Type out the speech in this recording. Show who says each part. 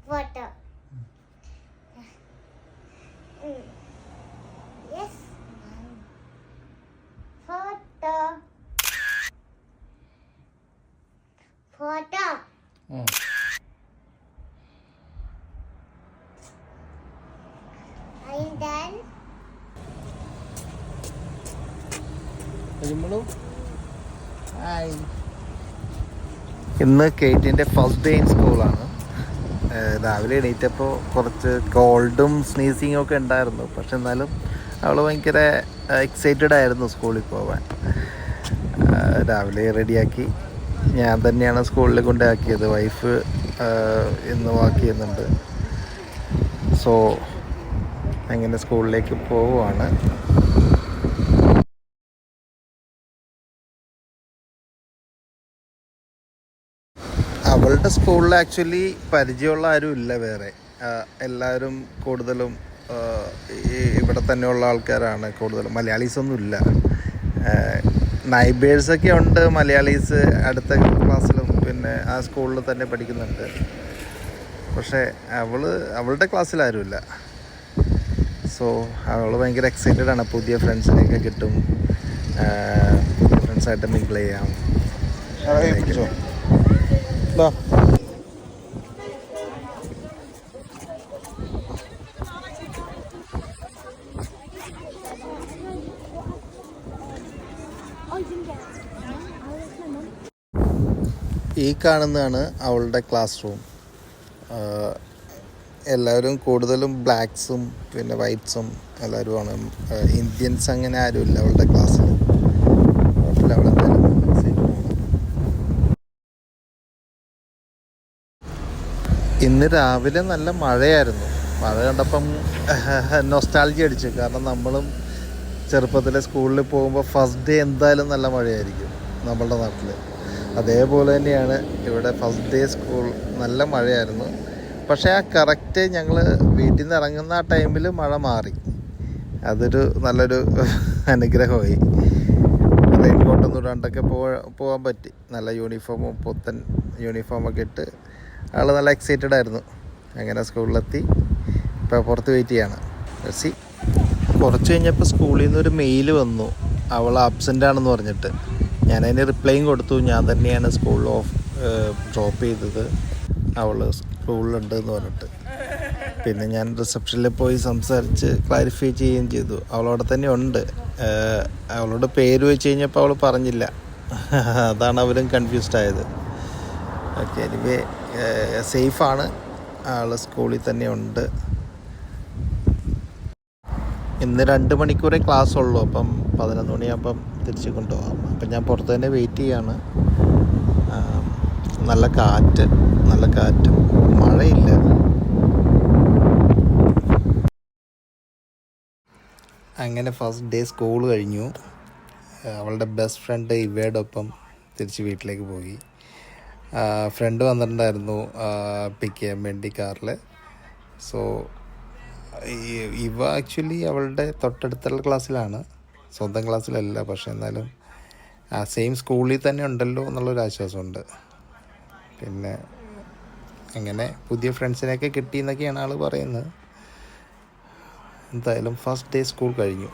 Speaker 1: Photo photo photo
Speaker 2: ഇന്ന് കേറ്റിൻ്റെ first day in സ്കൂളാണ്. രാവിലെ എണീറ്റപ്പോൾ കുറച്ച് കോൾഡും സ്നീസിങ്ങും ഒക്കെ ഉണ്ടായിരുന്നു. പക്ഷെ എന്നാലും അവൾ ഭയങ്കര എക്സൈറ്റഡ് ആയിരുന്നു സ്കൂളിൽ പോകാൻ. രാവിലെ റെഡിയാക്കി ഞാൻ തന്നെയാണ് സ്കൂളിൽ കൊണ്ടാക്കിയത്. വൈഫ് ഇന്ന് വാക്ക് ചെയ്യുന്നുണ്ട്. സോ അങ്ങനെ സ്കൂളിലേക്ക് പോവുകയാണ്. അവളുടെ സ്കൂളിൽ ആക്ച്വലി പരിചയമുള്ള ആരും ഇല്ല വേറെ. എല്ലാവരും കൂടുതലും ഇവിടെ തന്നെയുള്ള ആൾക്കാരാണ്. കൂടുതലും മലയാളീസൊന്നും ഇല്ല. നൈബേഴ്സൊക്കെ ഉണ്ട് മലയാളീസ് അടുത്ത ക്ലാസ്സിലും പിന്നെ ആ സ്കൂളിൽ തന്നെ പഠിക്കുന്നുണ്ട്. പക്ഷേ അവളുടെ ക്ലാസ്സിലാരുമില്ല. സോ അവൾ ഭയങ്കര എക്സൈറ്റഡ് ആണ്. പുതിയ ഫ്രണ്ട്സിനെയൊക്കെ കിട്ടും, പുതിയ ഫ്രണ്ട്സായിട്ട് മിങ്കിൾ ചെയ്യാം. ഈ കാണുന്നതാണ് അവളുടെ ക്ലാസ് റൂം. എല്ലാവരും കൂടുതലും ബ്ലാക്ക്സും പിന്നെ വൈറ്റ്സും എല്ലാവരുമാണ്. ഇന്ത്യൻസ് അങ്ങനെ ആരുമില്ല അവളുടെ ക്ലാസ്സിൽ. ഇന്ന് രാവിലെ നല്ല മഴയായിരുന്നു. മഴ കണ്ടപ്പം നൊസ്റ്റാൾജി അടിച്ചു. കാരണം നമ്മളും ചെറുപ്പത്തിലെ സ്കൂളിൽ പോകുമ്പോൾ ഫസ്റ്റ് ഡേ എന്തായാലും നല്ല മഴയായിരിക്കും നമ്മളുടെ നാട്ടിൽ. അതേപോലെ തന്നെയാണ് ഇവിടെ ഫസ്റ്റ് ഡേ സ്കൂൾ നല്ല മഴയായിരുന്നു. പക്ഷേ ആ കറക്റ്റ് ഞങ്ങൾ വീട്ടിൽ നിന്ന് ഇറങ്ങുന്ന ആ ടൈമിൽ മഴ മാറി. അതൊരു നല്ലൊരു അനുഗ്രഹമായി. റെയിൻകോട്ടൊന്നും ഇടാണ്ടൊക്കെ പോകാൻ പറ്റി. നല്ല യൂണിഫോമും പുത്തൻ യൂണിഫോമൊക്കെ ഇട്ട് ആൾ നല്ല എക്സൈറ്റഡ് ആയിരുന്നു. അങ്ങനെ സ്കൂളിലെത്തി. ഇപ്പോൾ പുറത്ത് വെയിറ്റ് ചെയ്യാണ്. സി കുറച്ച് കഴിഞ്ഞപ്പോൾ സ്കൂളിൽ നിന്നൊരു മെയിൽ വന്നു, അവൾ ആബ്സെൻ്റ് ആണെന്ന് പറഞ്ഞിട്ട്. ഞാനതിന് റിപ്ലൈയും കൊടുത്തു. ഞാൻ തന്നെയാണ് സ്കൂളിൽ ഡ്രോപ്പ് ചെയ്തത്, അവൾ സ്കൂളിലുണ്ട് എന്ന് പറഞ്ഞിട്ട്. പിന്നെ ഞാൻ റിസപ്ഷനിൽ പോയി സംസാരിച്ച് ക്ലാരിഫൈ ചെയ്യുകയും ചെയ്തു. അവളവിടെ തന്നെ ഉണ്ട്. അവളോട് പേര് വെച്ച് കഴിഞ്ഞപ്പോൾ അവൾ പറഞ്ഞില്ല. അതാണ് അവരും കൺഫ്യൂസ്ഡ് ആയത്. ഓക്കെ, എനിവേ സേഫാണ്. ആൾ സ്കൂളിൽ തന്നെ ഉണ്ട്. ഇന്ന് 2 മണിക്കൂറേ ക്ലാസ് ഉള്ളൂ. അപ്പം 11 മണിയാകുമ്പം തിരിച്ച് കൊണ്ടുപോകാം. അപ്പം ഞാൻ പുറത്ത് തന്നെ വെയിറ്റ് ചെയ്യാണ്. നല്ല കാറ്റ്, മഴയില്ല. അങ്ങനെ ഫസ്റ്റ് ഡേ സ്കൂൾ കഴിഞ്ഞു. അവളുടെ ബെസ്റ്റ് ഫ്രണ്ട് ഇവയുടെ ഒപ്പം തിരിച്ച് വീട്ടിലേക്ക് പോയി. ഫ്രണ്ട് വന്നിട്ടുണ്ടായിരുന്നു പിക്ക് ചെയ്യാൻ വേണ്ടി കാറിൽ. സോ ഇവ ആക്ച്വലി അവളുടെ തൊട്ടടുത്തുള്ള ക്ലാസ്സിലാണ്, സ്വന്തം ക്ലാസ്സിലല്ല. പക്ഷെ എന്നാലും ആ സെയിം സ്കൂളിൽ തന്നെ ഉണ്ടല്ലോ എന്നുള്ളൊരു ആശ്വാസമുണ്ട്. പിന്നെ അങ്ങനെ പുതിയ ഫ്രണ്ട്സിനെയൊക്കെ കിട്ടിയെന്നൊക്കെയാണ് ആൾ പറയുന്നത്. എന്തായാലും ഫസ്റ്റ് ഡേ സ്കൂൾ കഴിഞ്ഞു.